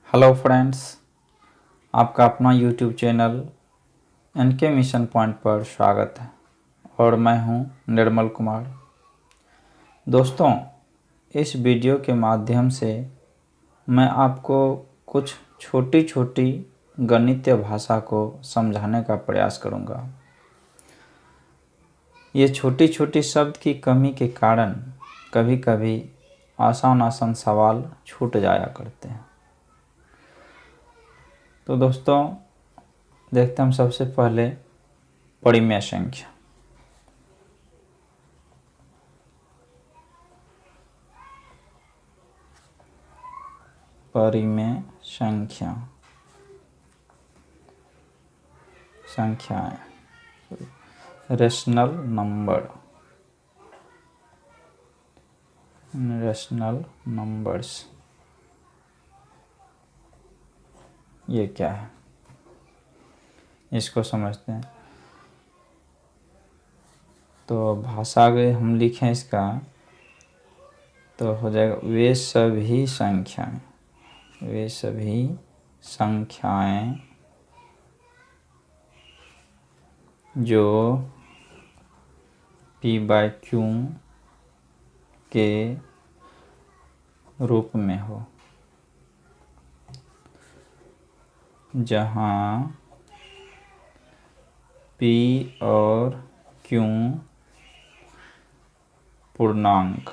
Hello friends, आपका अपना YouTube channel NK mission point पर स्वागत है और मैं हूं निर्मल कुमार। दोस्तों, इस वीडियो के माध्यम से मैं आपको कुछ छोटी छोटी गणितीय भाषा को समझाने का प्रयास करूंगा। ये छोटी छोटी शब्द की कमी के कारण कभी कभी आसान सवाल छूट जाया करते हैं। तो दोस्तों, देखते हम सबसे पहले परिमेय संख्या। परिमेय संख्याएं, रेशनल नंबर्स, ये क्या है इसको समझते हैं। तो भाषा अगर हम लिखें इसका तो हो जाएगा वे सभी संख्याएं जो p/q के रूप में हो, जहाँ p और q पूर्णांक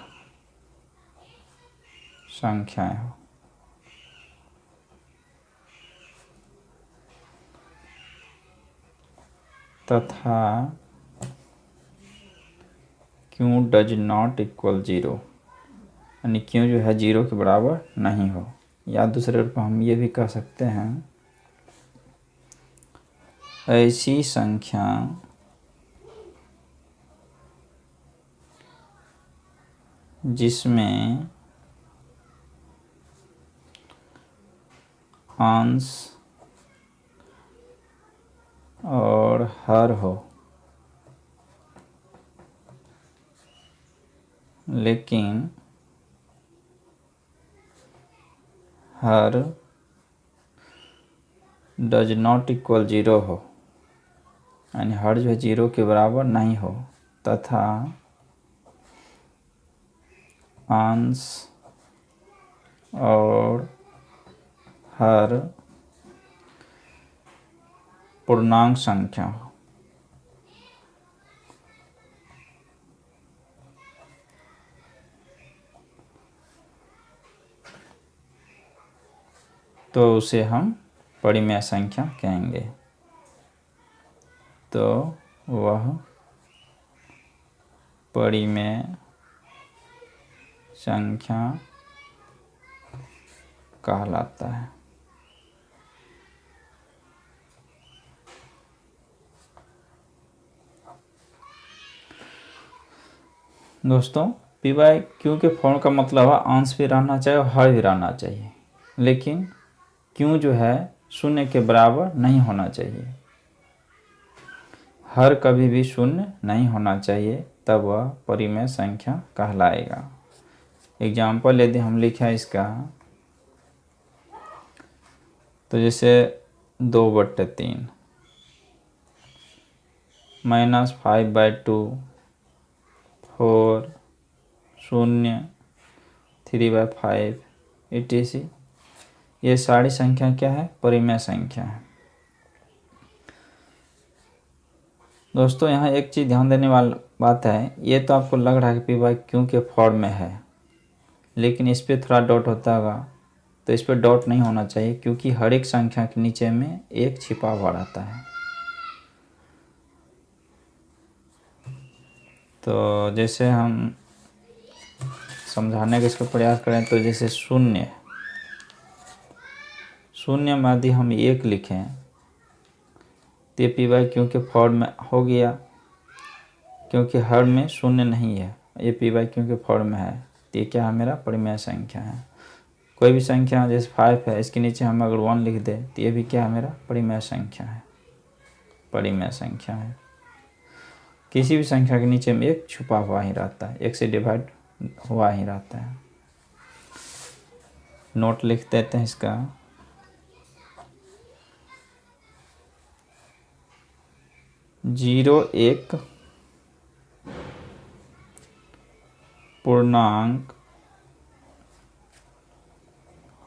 संख्याएं हो। तथा q डज नॉट इक्वल 0, यानी q जो है 0 के बराबर नहीं हो। या दूसरे रूप में हम ये भी कह सकते हैं, ऐसी संख्या जिसमें अंश और हर हो, लेकिन हर डज नॉट इक्वल 0 हो, यानी हर जो है 0 के बराबर नहीं हो, तथा अंश और हर पूर्णांक संख्या हो। तो उसे हम परिमेय संख्या कहेंगे। तो वह परिमेय संख्या कहलाता है। दोस्तों, p/q के फॉर्म का मतलब है अंश भी रहना चाहिए और हर भी रहना चाहिए, लेकिन q जो है 0 के बराबर नहीं होना चाहिए। हर कभी भी 0 नहीं होना चाहिए, तब वह परिमेय संख्या कहलाएगा। एग्जाम्पल यदि हम लिखें इसका, तो जैसे 2/3 -5/2 4 0 3/5 etc। ये सारी संख्या क्या है? परिमेय संख्या है। दोस्तों, यहाँ एक चीज़ ध्यान देने वाली बात है, ये तो आपको लग रहा है कि p/q के फॉर्म में है, लेकिन इस पर थोड़ा डॉट होता होगा, तो इस पर डॉट नहीं होना चाहिए, क्योंकि हर एक संख्या के नीचे में एक छिपा हुआ रहता है। तो जैसे हम समझाने का इसका प्रयास करें, तो जैसे 0 में यदि हम 1 लिखें तो ये p/q के फॉर्म में हो गया, क्योंकि हर में 0 नहीं है, ये p/q के फॉर्म में है। तो ये क्या है? मेरा परिमेय संख्या है। कोई भी संख्या जैसे 5 है, इसके नीचे हम अगर 1 लिख दें तो ये भी क्या है? मेरा परिमेय संख्या है। किसी भी संख्या के नीचे में एक छुपा हुआ ही रहता है, एक से डिवाइड हुआ ही रहता है। नोट लिख देते हैं इसका। जीरो एक पूर्णांक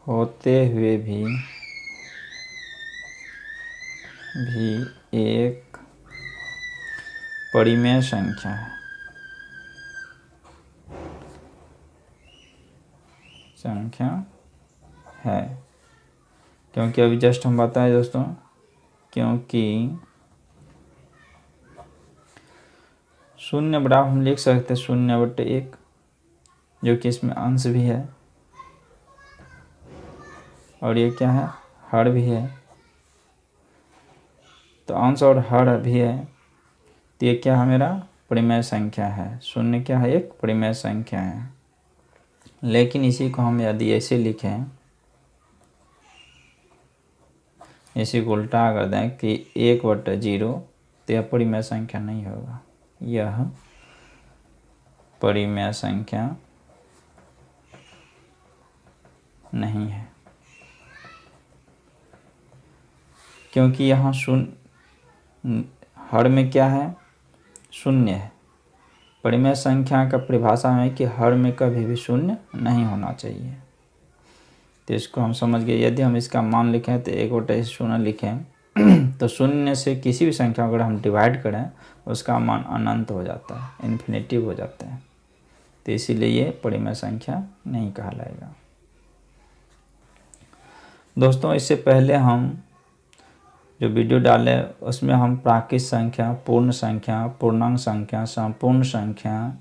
होते हुए भी एक परिमेय संख्या है। क्योंकि अभी जस्ट हम बताएं दोस्तों, क्योंकि शून्य बराबर हम लिख सकते हैं 0/1, जो कि इसमें अंश भी है और ये क्या है, हर भी है। तो अंश और हर भी है, तो ये क्या है, मेरा परिमेय संख्या है। शून्य क्या है, एक परिमेय संख्या है। लेकिन इसी को हम यदि ऐसे लिखें, इसी को उल्टा कर दें कि 1/0, तो यह परिमेय संख्या नहीं होगा, यह परिमेय संख्या नहीं है। क्योंकि यहाँ शून्य, हर में क्या है, शून्य है। परिमेय संख्या का परिभाषा है कि हर में कभी भी शून्य नहीं होना चाहिए। तो इसको हम समझ गए। यदि हम इसका मान लिखें तो 1/0 लिखें तो शून्य से किसी भी संख्या को अगर हम डिवाइड करें उसका मान अनंत हो जाता है, इन्फिनिटिव हो जाता है। तो इसीलिए ये परिमेय संख्या नहीं कहलाएगा। दोस्तों, इससे पहले हम जो वीडियो डाले उसमें हम प्राकृत संख्या, पूर्ण संख्या, पूर्णांक संख्या, संपूर्ण संख्या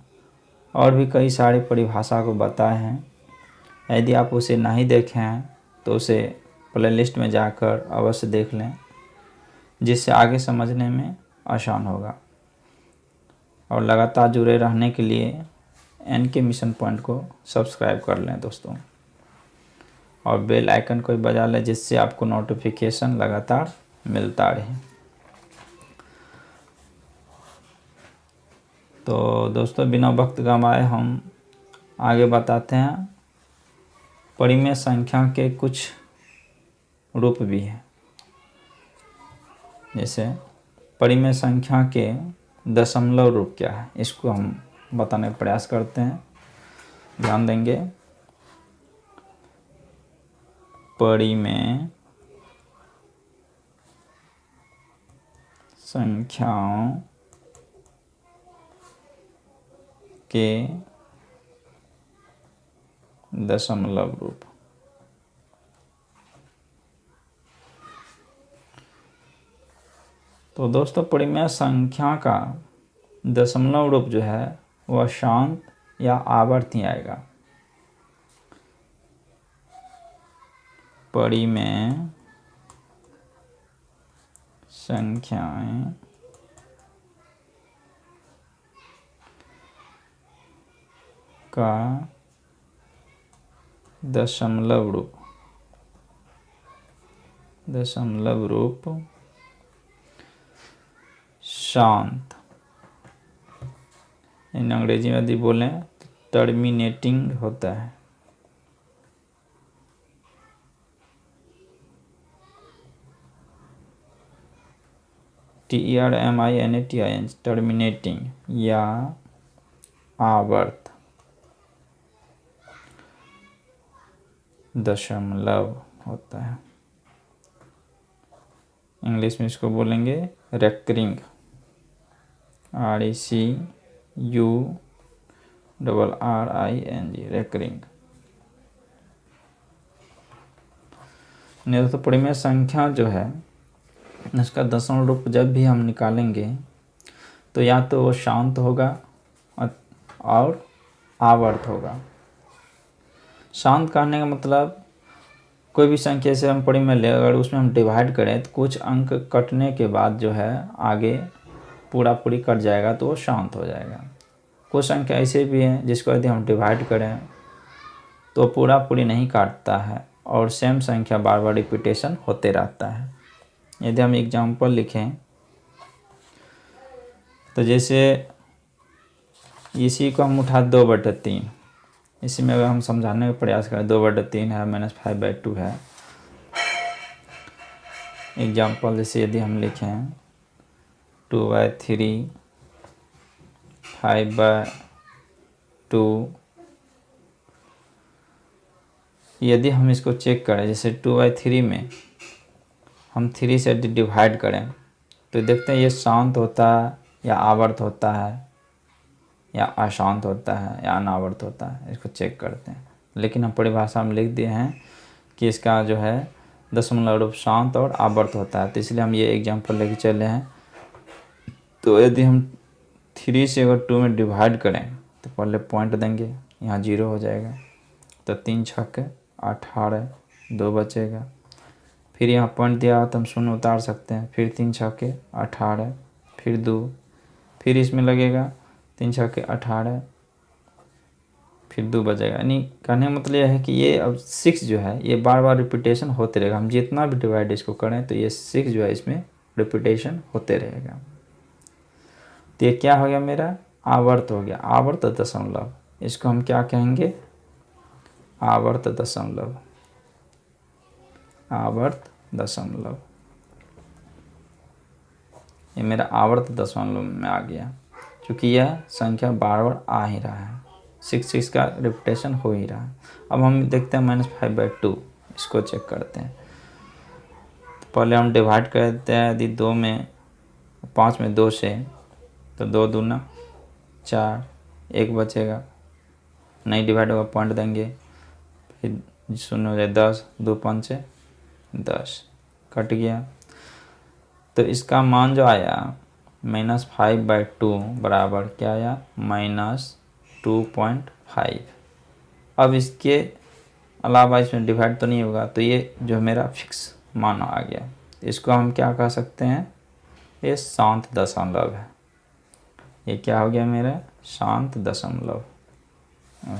और भी कई सारी परिभाषा को बताए हैं। यदि आप उसे नहीं देखे हैं तो उसे प्लेलिस्ट में जाकर अवश्य देख लें, जिससे आगे समझने में आसान होगा। और लगातार जुड़े रहने के लिए NK मिशन पॉइंट को सब्सक्राइब कर लें दोस्तों, और बेल आइकन को बजा लें, जिससे आपको नोटिफिकेशन लगातार मिलता रहे। तो दोस्तों, बिना वक्त गंवाए हम आगे बताते हैं। परिमेय संख्या के कुछ रूप भी हैं। जैसे परिमेय संख्या के दशमलव रूप क्या है, इसको हम बताने का प्रयास करते हैं। ध्यान देंगे, परिमेय संख्याओं के दशमलव रूप। तो दोस्तों, परिमेय संख्या का दशमलव रूप जो है वह शांत या आवर्त ही आएगा। परिमेय संख्याएं का दशमलव रूप शांत, इन अंग्रेजी में यदि बोलें तो टर्मिनेटिंग होता है। TERMINATING, टर्मिनेटिंग या आवर्त दशमलव होता है। इंग्लिश में इसको बोलेंगे रेकरिंग, RECURRING, रेकरिंग। नहीं तो परिमेय संख्या जो है इसका दशमलव रूप जब भी हम निकालेंगे तो या तो वो शांत होगा और आवर्त होगा। शांत कहने का मतलब, कोई भी संख्या से हम परिमेय ले, अगर उसमें हम डिवाइड करें तो कुछ अंक कटने के बाद जो है आगे पूरी कट जाएगा तो वो शांत हो जाएगा। कुछ संख्या ऐसे भी हैं जिसको यदि हम डिवाइड करें तो पूरी नहीं काटता है और सेम संख्या बार बार रिपीटेशन होते रहता है। यदि हम एग्जाम्पल लिखें तो जैसे इसी को हम उठा 2/3, इसी में अगर हम समझाने का प्रयास करें 2/3 है, -5/2 है। एग्जाम्पल जैसे यदि हम लिखें 2/3 5/2। यदि हम इसको चेक करें, जैसे 2/3 में हम 3 से डिवाइड करें तो देखते हैं ये शांत होता है या आवर्त होता है या अशांत होता है या अनावर्त होता है, इसको चेक करते हैं। लेकिन हम परिभाषा में लिख दिए हैं कि इसका जो है दशमलव रूप शांत और आवर्त होता है, तो इसलिए हम ये एग्जांपल लेके चले हैं। तो यदि हम 3 से अगर 2 में डिवाइड करें तो पहले पॉइंट देंगे, यहाँ 0 हो जाएगा, तो 3 छक्के 18, 2 बचेगा। फिर यहाँ पॉइंट दिया तो हम शून्य उतार सकते हैं, फिर 3 छक्के 18, फिर 2, फिर इसमें लगेगा 3 छक्के 18, फिर 2 बचेगा। यानी कहने का मतलब यह है कि ये अब 6 जो है ये बार बार रिपीटेशन होते रहेगा। हम जितना भी डिवाइड इसको करें तो ये 6 जो है इसमें रिपीटेशन होते रहेगा। तो ये क्या हो गया, मेरा आवर्त हो गया, आवर्त दशमलव। इसको हम क्या कहेंगे, आवर्त दशमलव, आवर्त दशमलव। ये मेरा आवर्त दशमलव में आ गया, क्योंकि यह संख्या बार बार आ ही रहा है, 6 का रिपीटेशन हो ही रहा है। अब हम देखते हैं -5/2, इसको चेक करते हैं। तो पहले हम डिवाइड करते हैं, यदि 5 में 2 से, तो 2 दूना 4, 1 बचेगा, नहीं डिवाइड होगा पॉइंट देंगे, फिर शून्य हो जाए 10, 2 पंचे 10, कट गया। तो इसका मान जो आया -5/2 बराबर क्या आया, -2.5। अब इसके अलावा इसमें डिवाइड तो नहीं होगा, तो ये जो मेरा फिक्स मान आ गया। इसको हम क्या कह सकते हैं, ये शांत दशमलव है। ये क्या हो गया मेरा, शांत दशमलव,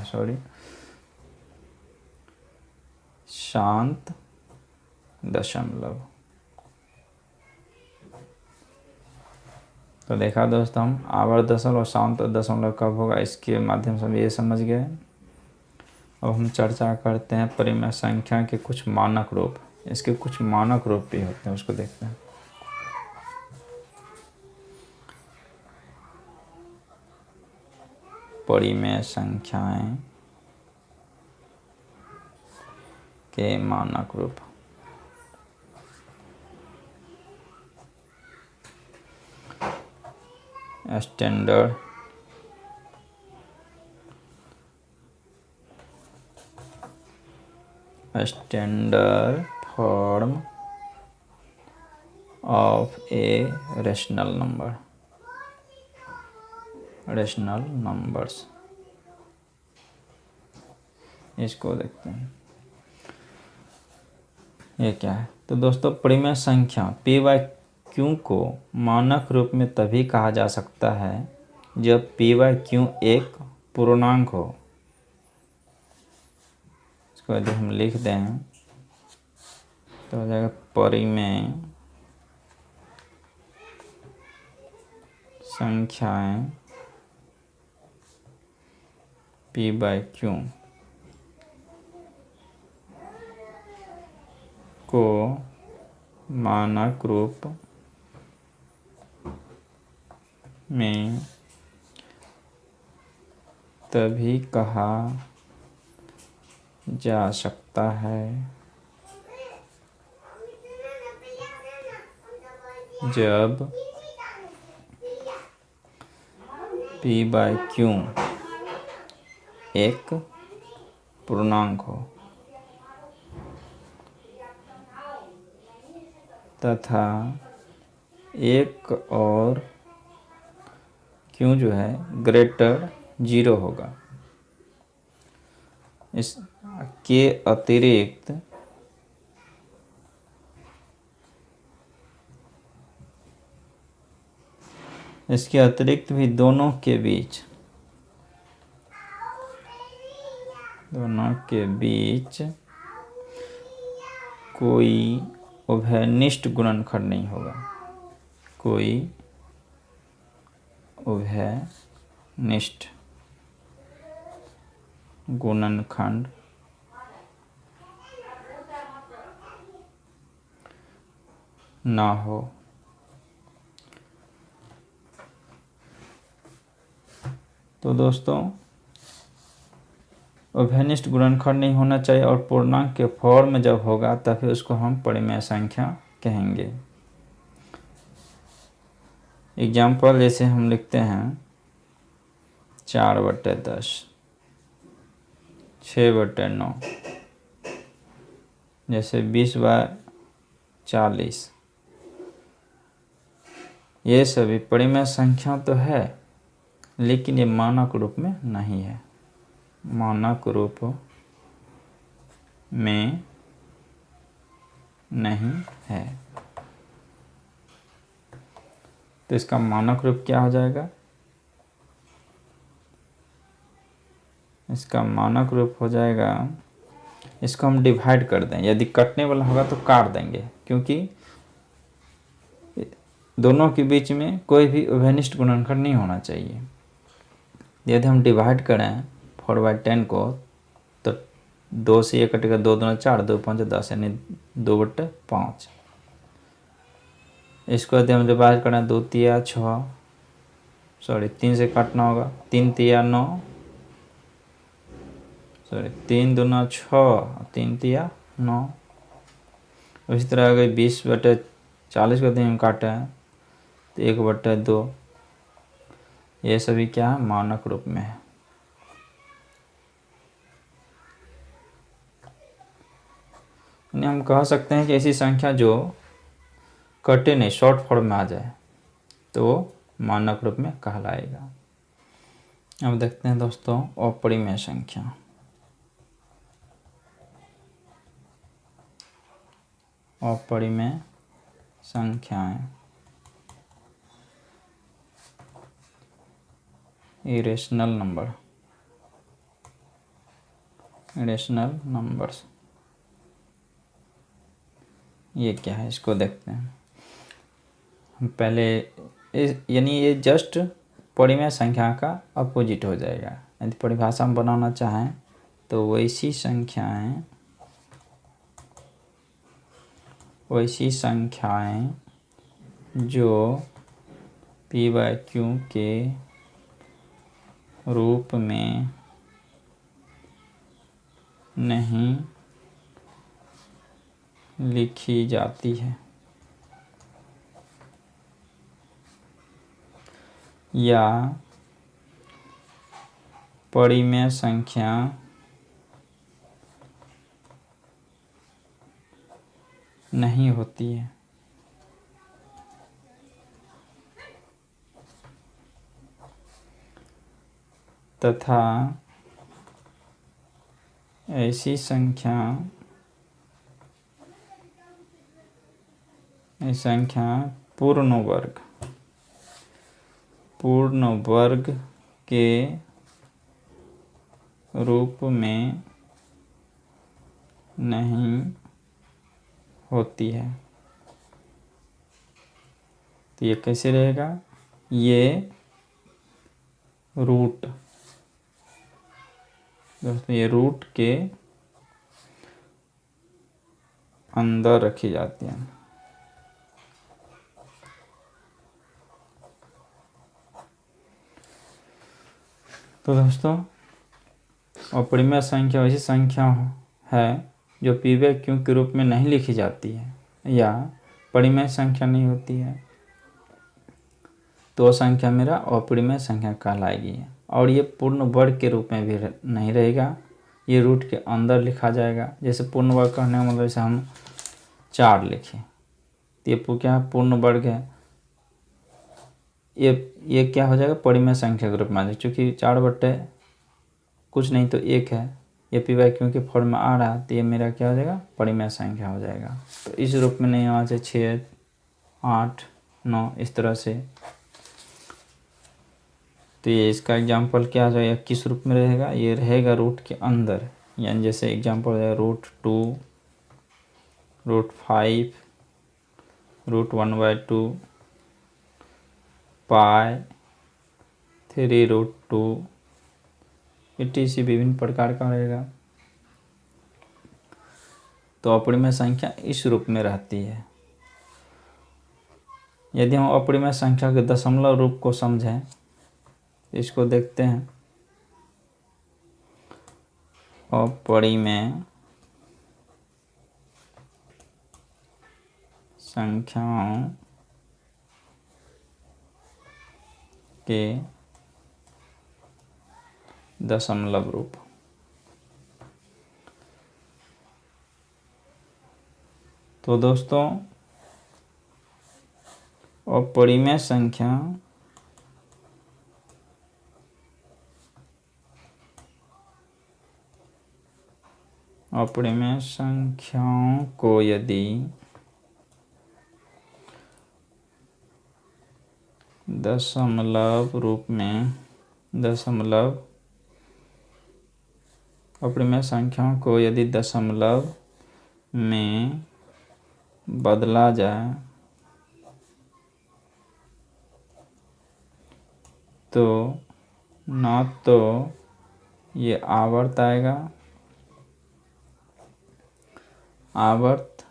सॉरी शांत दशमलव। तो देखा दोस्तों, हम आवर्त दशमलव और शांत दशमलव कब होगा इसके माध्यम से हम ये समझ गए। अब हम चर्चा करते हैं परिमेय संख्या के कुछ मानक रूप। इसके कुछ मानक रूप भी होते हैं, उसको देखते हैं। परिमेय संख्याएं के मानक रूप। Standard form of a rational number, rational numbers, इसको देखते हैं ये क्या है। तो दोस्तों, परिमेय संख्या p/q को मानक रूप में तभी कहा जा सकता है जब p/q एक पूर्णांक हो। इसको यदि हम लिख दें तो हो जाएगा परिमेय संख्याएं p/q को मानक रूप में तभी कहा जा सकता है जब p/q एक पूर्णांक हो तथा एक और q जो है ग्रेटर 0 होगा। इसके अतिरिक्त भी दोनों के बीच कोई उभयनिष्ठ गुणनखंड नहीं होगा, कोई उभयनिष्ठ गुणनखंड ना हो। तो दोस्तों उभयनिष्ठ गुणनखंड नहीं होना चाहिए और पूर्णांक के फॉर्म में जब होगा तभी उसको हम परिमेय संख्या कहेंगे। एग्जाम्पल जैसे हम लिखते हैं 4/10, 6/9, जैसे 20/40। ये सभी परिमेय संख्या तो है, लेकिन ये मानक रूप में नहीं है, मानक रूप में नहीं है। तो इसका मानक रूप क्या हो जाएगा? इसका मानक रूप हो जाएगा, इसको हम डिवाइड कर दें। यदि कटने वाला होगा तो काट देंगे, क्योंकि दोनों के बीच में कोई भी उभयनिष्ठ गुणनखंड नहीं होना चाहिए। यदि हम डिवाइड करें 4/10 को तो 2 से 1 कटेगा, 2 दूना 4, 2 5 10, यानी 2/5। इसको यदि हम डिवाइड करें 2 तिया 6, सॉरी 3 से काटना होगा, 3 तिया 9, सॉरी 3 दूना 6, 3 तिया 9। उसी तरह अगर 20/40 को यदि हम काटें तो 1/2। ये सभी क्या है? मानक रूप में है। हम कह सकते हैं कि ऐसी संख्या जो कटे नहीं, शॉर्ट फॉर्म में आ जाए, तो मानक रूप में कहलाएगा। अब देखते हैं दोस्तों अपरिमेय संख्या। अपरिमेय संख्याएं, इरेशनल नंबर, इरेशनल नंबर्स, ये क्या है इसको देखते हैं। हम पहले यानी ये जस्ट परिमेय संख्या का अपोजिट हो जाएगा। यदि परिभाषा हम बनाना चाहें तो वैसी संख्याएं जो p/q के रूप में नहीं लिखी जाती है या परिमेय संख्या नहीं होती है, तथा ऐसी संख्या पूर्ण वर्ग के रूप में नहीं होती है। तो ये कैसे रहेगा? ये रूट, दोस्तों ये रूट के अंदर रखी जाती है। तो दोस्तों अपरिमेय संख्या वैसी संख्या है जो p/q के रूप में नहीं लिखी जाती है या परिमेय संख्या नहीं होती है, तो संख्या मेरा अपरिमेय संख्या कहलाएगी। और ये पूर्ण वर्ग के रूप में भी नहीं रहेगा, ये रूट के अंदर लिखा जाएगा। जैसे पूर्ण वर्ग कहने का मतलब जैसे हम 4 लिखें तो ये क्या पूर्ण वर्ग है, ये क्या हो जाएगा? परिमेय संख्या के रूप में आ जाएगा। चूँकि 4 कुछ नहीं तो 1 है, ये p/q के फॉर्म में आ रहा है, तो ये मेरा क्या हो जाएगा? परिमेय संख्या हो जाएगा। तो इस रूप में नहीं आना चाहिए 6, 8, 9 इस तरह से। तो ये इसका एग्जाम्पल क्या हो जाएगा? किस रूप में रहेगा? ये रहेगा रूट के अंदर, यानी जैसे एग्जाम्पल हो जाएगा √2, √5, √1/2, पाई, 3√2 etc विभिन्न प्रकार का रहेगा। तो अपरिमेय संख्या इस रूप में रहती है। यदि हम अपरिमेय संख्या के दशमलव रूप को समझें, इसको देखते हैं। अपरिमेय संख्याओं के दशमलव रूप। तो दोस्तों अपरिमेय संख्याओं को यदि दशमलव रूप में अपरिमेय संख्याओं को यदि दशमलव में बदला जाए तो न तो ये आवर्त आएगा, आवर्त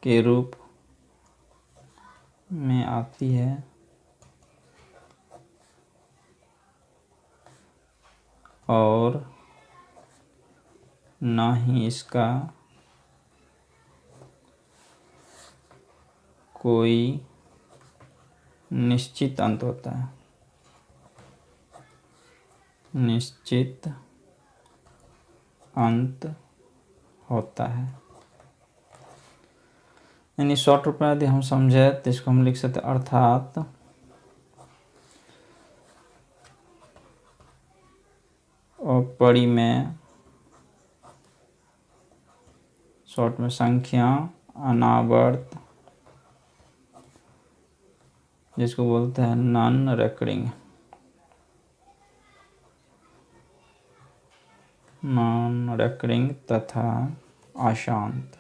के रूप में आती है, और न ही इसका कोई निश्चित अंत होता है, निश्चित अंत होता है। यानी शॉर्ट रूप में यदि हम समझे तो इसको हम लिख सकते अर्थात अपरिमेय शॉर्ट में संख्या अनावर्त जिसको बोलते हैं नॉन रेकरिंग तथा अशांत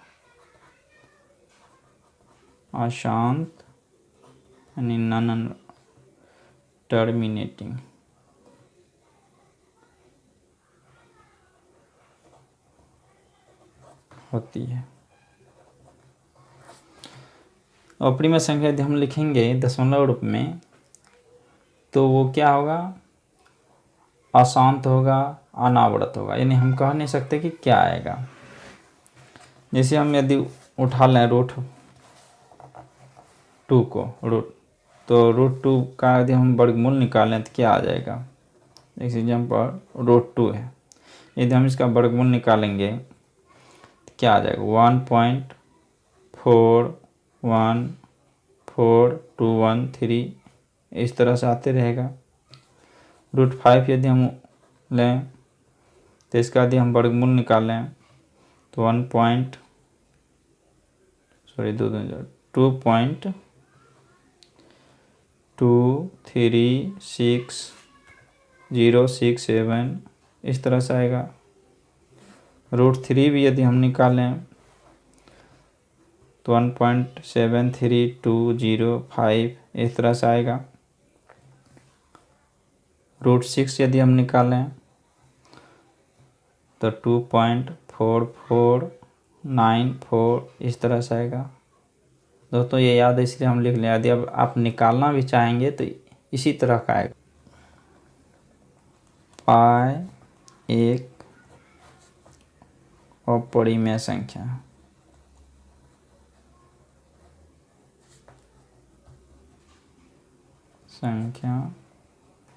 यानी नॉन टर्मिनेटिंग होती है। अपरिमेय संख्या यदि हम लिखेंगे दशमलव रूप में तो वो क्या होगा, अशांत होगा, अनावर्त होगा। यानी हम कह नहीं सकते कि क्या आएगा। जैसे हम यदि उठा लें रूट 2 को, तो रूट 2 का यदि हम वर्गमूल निकालें तो क्या आ जाएगा। एग्जाम्पल रूट 2 है, यदि हम इसका वर्गमूल निकालेंगे तो क्या आ जाएगा 1.4142113 इस तरह से आते रहेगा। रूट 5 यदि हम लें तो इसका यदि हम वर्गमूल निकालें तो 2.2360667 इस तरह से आएगा। रूट 3 भी यदि हम निकालें तो 1.73205 इस तरह से आएगा। रूट 6 यदि हम निकालें तो 2.4494 इस तरह से आएगा। दोस्तों ये याद है इसलिए हम लिख लें। यदि अब आप निकालना भी चाहेंगे तो इसी तरह का आएगा। पाई एक अपरिमेय संख्या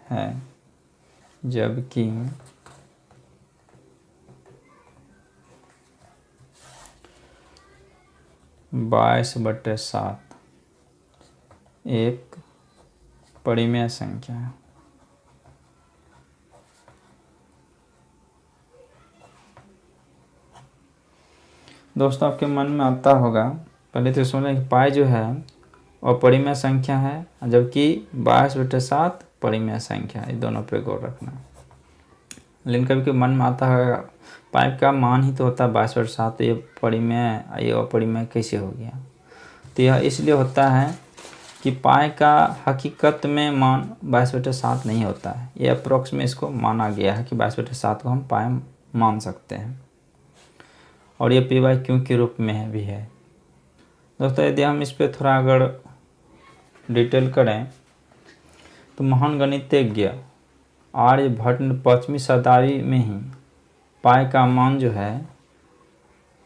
है, जबकि बाईस बटे 7 एक परिमेय संख्या है। दोस्तों आपके मन में आता होगा, पहले तो सुन कि पाई जो है अपरिमेय संख्या है, जबकि 22/7 परिमेय संख्या है। दोनों पे गौर रखना। लेकिन कभी कभी मन में आता है पाई का मान ही तो होता है 22/7, तो ये परिमेय ये अपरिमेय कैसे हो गया। तो यह इसलिए होता है कि पाई का हकीकत में मान 22/7 नहीं होता है। ये अप्रोक्स में इसको माना गया है कि 22/7 को हम पाई मान सकते हैं, और ये पी बाई क्यू के रूप में भी है। दोस्तों यदि हम इस पर थोड़ा अगर डिटेल करें तो महान गणितज्ञ आर्यभट्ट ने 5वीं शताब्दी में ही पाई का मान जो है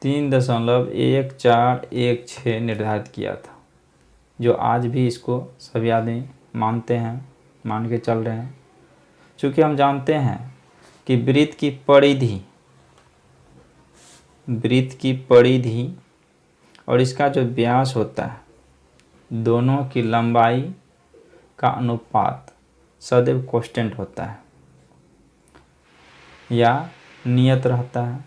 3.1416 निर्धारित किया था, जो आज भी इसको सभी आदमी मानते हैं, मान के चल रहे हैं। चूँकि हम जानते हैं कि वृत्त की परिधि और इसका जो व्यास होता है, दोनों की लंबाई का अनुपात सदैव कांस्टेंट होता है या नियत रहता है।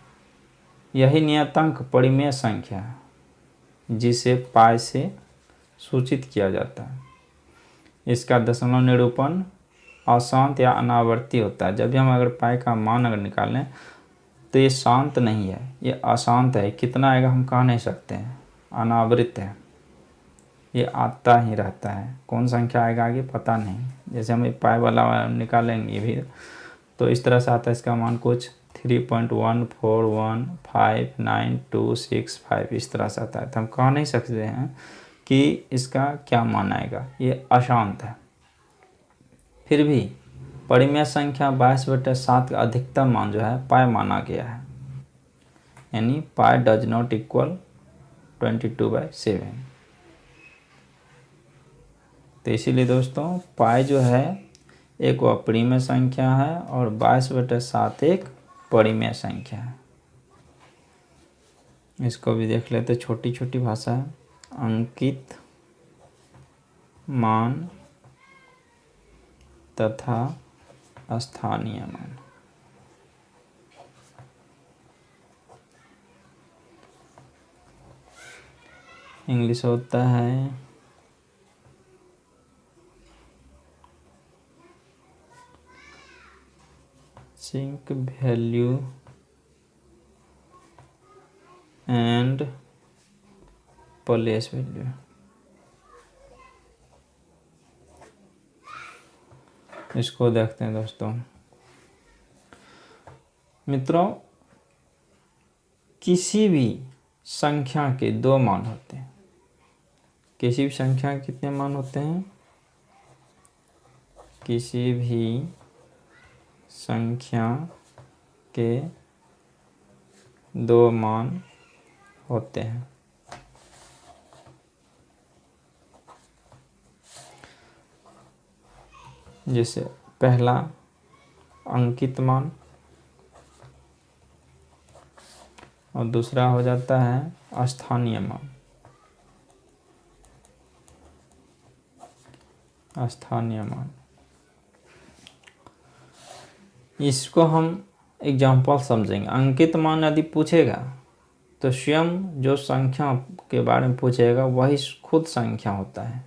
यही नियतांक परिमेय संख्या है, जिसे पाई से सूचित किया जाता है। इसका दशमलव निरूपण अशांत या अनावर्ती होता है। जब भी हम अगर पाई का मान अगर निकालें तो ये शांत नहीं है, ये अशांत है। कितना आएगा हम कह नहीं सकते हैं, अनावृत है, ये आता ही रहता है। कौन संख्या आएगा आगे पता नहीं। जैसे हम पाई वाला निकालेंगे भी तो इस तरह से आता है। इसका मान कुछ 3.1415926 इस तरह से आता है। तो हम कह नहीं सकते हैं कि इसका क्या मान आएगा, ये अशांत है। फिर भी परिमेय संख्या 22/7 का अधिकतम मान जो है पाई माना गया है, यानी पाई डज नॉट इक्वल 22/7। तो इसीलिए दोस्तों पाई जो है एक अपरिमेय संख्या है और 22/7 एक परिमेय संख्या है। इसको भी देख लेते, छोटी छोटी भाषा है। अंकित मान तथा स्थानीय मान। इंग्लिश होता है सिंक वैल्यू एंड प्लेस वैल्यू। इसको देखते हैं दोस्तों। मित्रों, किसी भी संख्या के दो मान होते हैं। किसी भी संख्या के कितने मान होते हैं? किसी भी संख्या के दो मान होते हैं। जैसे पहला अंकित मान और दूसरा हो जाता है स्थानीय मान। स्थानीय मान, इसको हम एग्जाम्पल समझेंगे। अंकित मान यदि पूछेगा तो स्वयं जो संख्या के बारे में पूछेगा वही खुद संख्या होता है।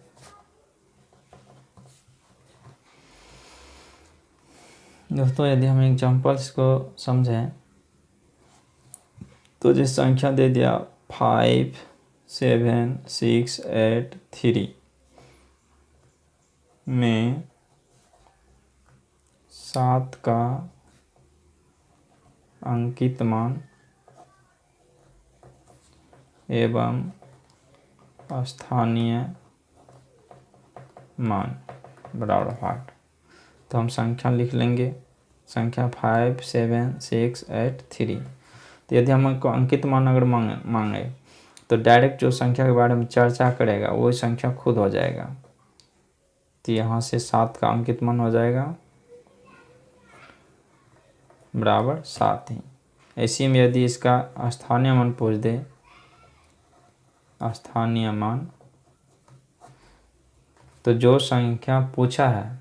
दोस्तों, यदि हम एग्जाम्पल्स को समझें तो जिस संख्या दे दिया 5 7 6 8 3 में 7 का अंकित मान एवं स्थानीय मान बराबर 8। तो हम संख्या लिख लेंगे, संख्या 5 7 6 8 3। तो यदि हमको अंकित मान अगर मांगे तो डायरेक्ट जो संख्या के बारे में चर्चा करेगा वही संख्या खुद हो जाएगा। तो यहाँ से 7 का अंकित मान हो जाएगा बराबर 7 ही। ऐसे में यदि इसका स्थानीय मान पूछ दे, स्थानीय मान, तो जो संख्या पूछा है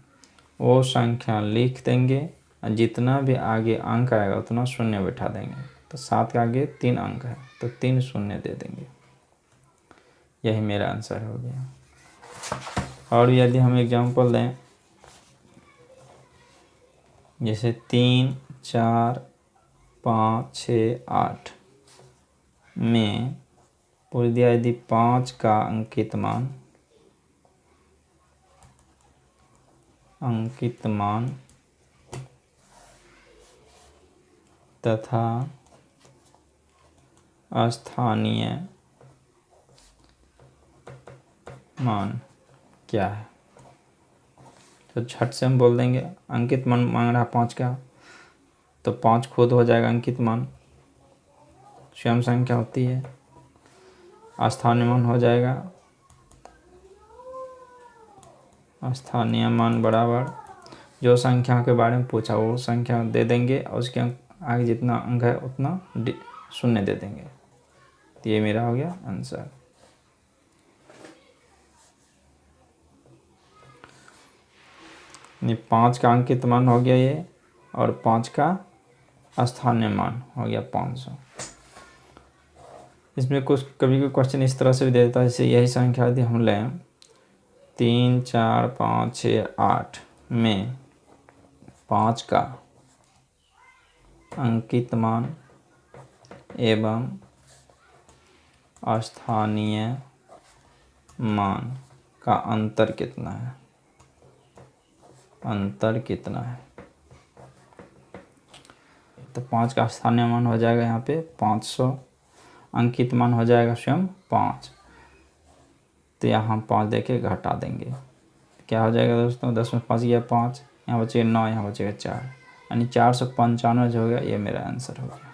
वो संख्या लिख देंगे और जितना भी आगे अंक आएगा उतना शून्य बैठा देंगे। तो 7 के आगे 3 अंक है तो 3 शून्य दे देंगे। यही मेरा आंसर हो गया। और यदि हम एग्जांपल दें, जैसे 3 4 5 6 8 में पूछ दिया यदि 5 का अंकित मान तथा स्थानीय मान क्या है, तो झट से हम बोल देंगे अंकित मान मांग रहा 5 का, तो 5 खुद हो जाएगा अंकित मान, स्वयं संख्या होती है। स्थानीय मान हो जाएगा स्थानीय मान बराबर जो संख्या के बारे में पूछा वो संख्या दे देंगे और उसके आगे जितना अंक है उतना शून्य दे देंगे। तो ये मेरा हो गया आंसर। ये 5 का अंकित मान हो गया ये, और 5 का स्थानीय मान हो गया 500। इसमें कुछ कभी कोई क्वेश्चन इस तरह से भी दे देता है, जैसे यही संख्या यदि हम लें 3, 4, 5, 6, 8 में 5 का अंकित मान एवं स्थानीय मान का अंतर कितना है, अंतर कितना है। तो 5 का स्थानीय मान हो जाएगा यहाँ पे 500, अंकित मान हो जाएगा स्वयं 5। तो यहाँ 5 देके घटा देंगे, क्या हो जाएगा दोस्तों, 10 में 5 गया 5, यहाँ बचेगा 9, यहाँ बचेगा 4, यानी 495 जो हो गया, ये मेरा आंसर हो गया।